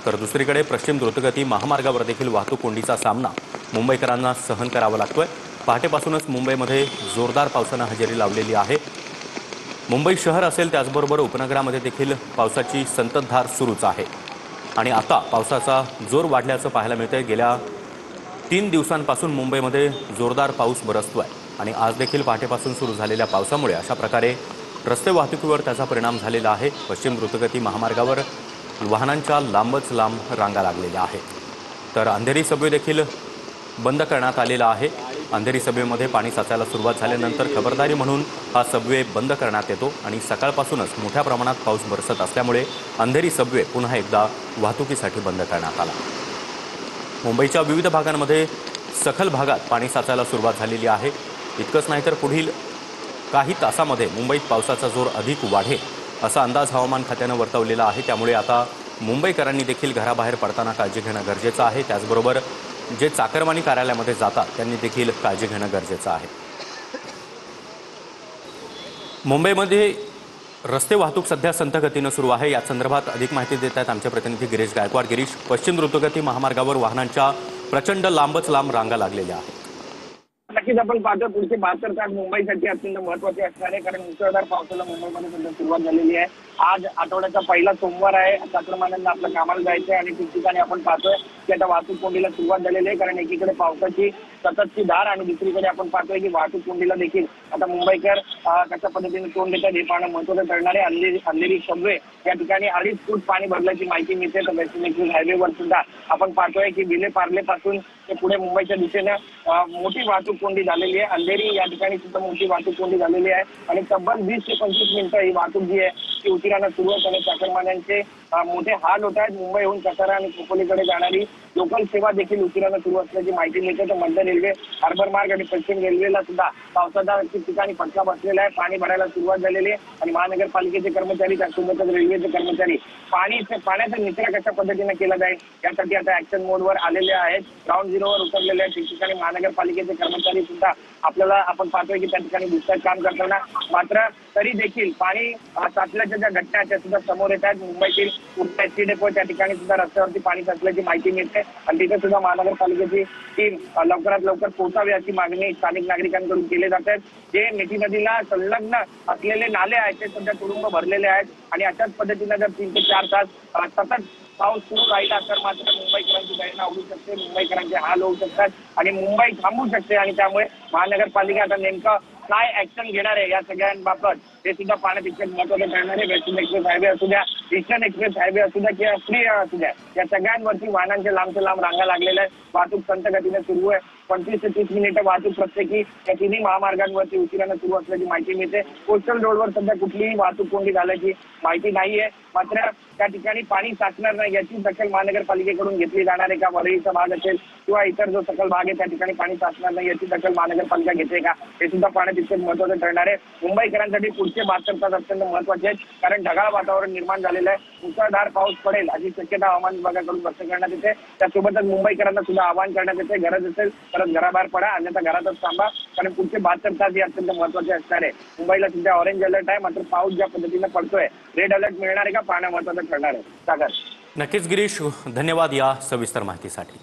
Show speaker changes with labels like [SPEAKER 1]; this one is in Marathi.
[SPEAKER 1] तर दुसरीकडे पश्चिम द्रुतगती महामार्गावर देखील वाहतूक कोंडीचा सामना मुंबईकरांना सहन करावा लागतोय। पहाटेपासूनच मुंबईमध्ये जोरदार पावसाने हजेरी लावलेली आहे। मुंबई शहर असेल त्याचबरोबर उपनगरामध्ये देखील पावसाची संततधार सुरूच आहे आणि आता पावसाचा जोर वाढल्याचं पाहायला मिळतंय। गेल्या 3 दिवसांपासून मुंबईमध्ये जोरदार पाऊस बरसतोय आणि आज देखील पहाटेपासून सुरू झालेल्या पावसामुळे अशा प्रकारे रस्ते वाहतुकीवर त्याचा परिणाम झालेला आहे। पश्चिम द्रुतगती महामार्गावर वाहनांच्या लांबच लांब रांगा लागलेल्या आहेत। तर अंधेरी सबवे देखील बंद करण्यात आलेला आहे। अंधेरी सबवेमध्ये पाणी साचायला सुरुवात झाल्यानंतर खबरदारी म्हणून हा सबवे बंद करण्यात येतो आणि सकाळपासूनच मोठ्या प्रमाणात पाऊस बरसत असल्यामुळे अंधेरी सबवे पुन्हा एकदा वाहतुकीसाठी बंद करण्यात आला। मुंबईच्या विविध भागांमध्ये सखल भागात पाणी साचायला सुरुवात झालेली आहे। इतकंच नाही तर पुढील काही तासामध्ये मुंबईत पावसाचा जोर अधिक वाढेल असा अंदाज हवामान खात्याने वर्तवलेला आहे। त्यामुळे आता मुंबईकरांनी देखील घराबाहेर पडताना काळजी घेणं गरजेचं आहे। त्याचबरोबर जे चाकरमानी कार्यालयामध्ये जातात त्यांनी देखील काळजी घेणं गरजेचं आहे। मुंबईमध्ये रस्ते वाहतूक सध्या संथ गतीने सुरू आहे। या संदर्भात अधिक माहिती देत आहेत आमचे प्रतिनिधी गिरीश गायकवाड। गिरीश, पश्चिम द्रुतगती महामार्गावर वाहनांच्या प्रचंड लांबच लांब रांगा लागलेल्या आहेत।
[SPEAKER 2] नक्कीच आपण पाहतो पुढचे 72 तास मुंबईसाठी अत्यंत महत्त्वाचे असणार आहे, कारण मुसळधार पावसाला मुंबईमध्ये सध्या सुरुवात झालेली आहे। आज आठवड्याचा पहिला सोमवार आहे। चाकरमान्यांना आपल्या कामाला जायचं आहे आणि ठिकठिकाणी आपण पाहतोय की आता वाहतूक कोंडीला सुरुवात झालेली आहे, कारण एकीकडे पावसाची सततची धार आणि दुसरीकडे आपण पाहतोय की वाहतूक कोंडीला देखील आता मुंबईकर कशा पद्धतीने तोंड देतात हे पाहणं महत्त्वाचं ठरणार आहे। अंधेरी सबवे या ठिकाणी 2.5 फूट पाणी भरल्याची माहिती मिळते। तर वेस्टर्न एक्सप्रेस हायवेवर सुद्धा आपण पाहतोय की विले पार्ले पासून ते पुढे मुंबईच्या दिशेनं मोठी वाहतूक कोंडी झालेली आहे। अंधेरी या ठिकाणी सुद्धा मोठी वाहतूक कोंडी झालेली आहे आणि तब्बल 20 ते 25 मिनिटं ही वाहतूक जी आहे ती उशिरानं सुरू होत आणि चाकरमान्यांचे मोठे हाल होत आहेत। मुंबईहून कसारा आणि खोपोलीकडे जाणारी लोकल सेवा देखील उशिरानं सुरू असल्याची माहिती मिळते। तर मध्य रेल्वे, हार्बर मार्ग आणि पश्चिम रेल्वेला सुद्धा पावसाचा ठिकठिकाणी फटका बसलेला आहे। पाणी भरायला सुरुवात झालेली आहे आणि महानगरपालिकेचे कर्मचारी त्यासोबतच रेल्वेचे कर्मचारी पाण्याचा निचरा कशा पद्धतीने केला जाईल यासाठी आता ऍक्शन मोडवर आलेले आहेत। ग्राउंड झिरोवर उतरलेले आहेत। ठिकठिकाणी महानगरपालिकेचे कर्मचारी सुद्धा आपल्याला आपण पाहतोय की त्या ठिकाणी दिसतात काम करताना। मात्र तरी देखील पाणी साचल्याच्या ज्या घटना आहेत त्या सुद्धा समोर येत आहेत। मुंबईतील एसटी डेपो त्या ठिकाणी सुद्धा रस्त्यावरती पाणी साचल्याची माहिती मिळते आणि तिथे सुद्धा महानगरपालिकेची टीम लवकरात लवकर पोहोचावी अशी मागणी स्थानिक नागरिकांकडून केली जात आहे। जे मिठी नदीला संलग्न असलेले नाले आहेत ते सध्या तुडुंब भरलेले आहेत आणि अशाच पद्धतीने जर 3 ते 4 तास सतत पाऊस सुरू राहिला तर मात्र मुंबईकरांची दैना उडू शकते, मुंबईकरांचे हाल होऊ शकतात आणि मुंबई थांबू शकते आणि त्यामुळे महानगरपालिका आता नेमकं काय ऍक्शन घेणार आहे या सगळ्यांबाबत हे सुद्धा पाहणं तितकंच महत्त्वाचं ठरणार आहे। वेस्टर्न एक्सप्रेस हायवे असू द्या, ईस्टर्न एक्सप्रेस हायवे असू द्या किंवा फ्री असू द्या, या सगळ्यांवरती वाहनांच्या लांबच्या लांब रांगा लागलेल्या आहेत। वाहतूक संथ गतीने सुरू आहे। 25 ते 30 मिनिटं वाहतूक प्रत्येकी या तिन्ही महामार्गांवरती उशिरानं सुरू असल्याची माहिती मिळते। कोस्टल रोडवर सध्या कुठलीही वाहतूक कोंडी झाल्याची माहिती नाहीये। मात्र त्या ठिकाणी पाणी साचणार नाही याची दखल महानगरपालिकेकडून घेतली जाणार आहे का? वरळीचा भाग असेल किंवा इतर जो सकल भाग आहे त्या ठिकाणी पाणी साचणार नाही याची दखल महानगरपालिका घेते का हे सुद्धा पाहणं तितकंच महत्त्वाचं ठरणार आहे। मुंबईकरांसाठी पुढचे 72 तास अत्यंत महत्त्वाचे आहेत, कारण ढगाळ वातावरण निर्माण झालेलं आहे। मुसळधार पाऊस पडेल अशी शक्यता हवामान विभागाकडून व्यक्त करण्यात येते। त्यासोबतच मुंबईकरांना सुद्धा आवाहन करण्यात येते, गरज असेल तरच घराबाहेर पडा, अन्यथा घरातच थांबा, कारण पुढचे 72 तास हे अत्यंत महत्त्वाचे असणार आहे। मुंबईला सध्या ऑरेंज अलर्ट आहे, मात्र पाऊस ज्या पद्धतीने पडतोय रेड अलर्ट मिळणार आहे का पाहणं महत्त्वाचं ठरणार आहे। सागर,
[SPEAKER 1] नक्कीच गिरीश, धन्यवाद या सविस्तर माहितीसाठी।